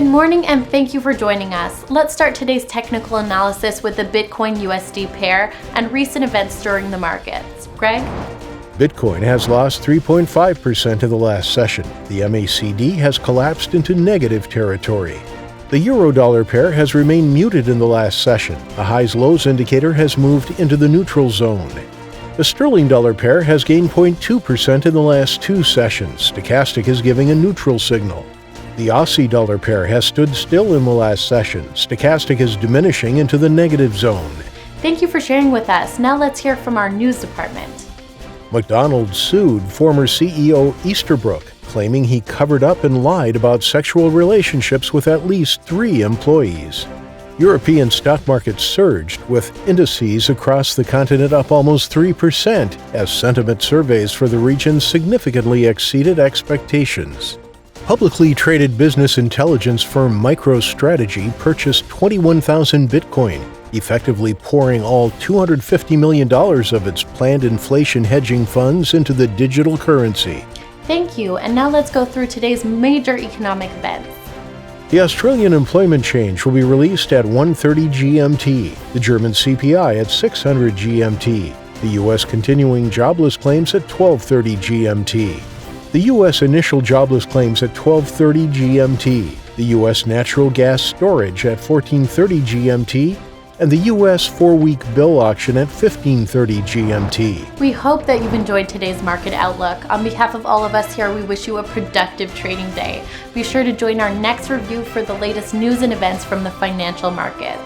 morning and thank you for joining us. Let's start today's technical analysis with the Bitcoin USD pair and recent events during the markets. Greg? Bitcoin has lost 3.5% in the last session. The MACD has collapsed into negative territory. The euro-dollar pair has remained muted in the last session. The highs-lows indicator has moved into the neutral zone. The sterling-dollar pair has gained 0.2% in the last two sessions. Stochastic is giving a neutral signal. The Aussie-dollar pair has stood still in the last session. Stochastic is diminishing into the negative zone. Thank you for sharing with us. Now let's hear from our news department. McDonald's sued former CEO Easterbrook, claiming he covered up and lied about sexual relationships with at least 3 employees. European stock markets surged, with indices across the continent up almost 3% as sentiment surveys for the region significantly exceeded expectations. Publicly traded business intelligence firm MicroStrategy purchased 21,000 Bitcoin, effectively pouring all $250 million of its planned inflation hedging funds into the digital currency. Thank you, and now let's go through today's major economic events. The Australian employment change will be released at 1:30 GMT, the German CPI at 600 GMT, the U.S. continuing jobless claims at 12:30 GMT, the U.S. initial jobless claims at 12:30 GMT, the U.S. natural gas storage at 14:30 GMT, and the U.S. 4-week bill auction at 15:30 GMT. We hope that you've enjoyed today's market outlook. On behalf of all of us here, we wish you a productive trading day. Be sure to join our next review for the latest news and events from the financial markets.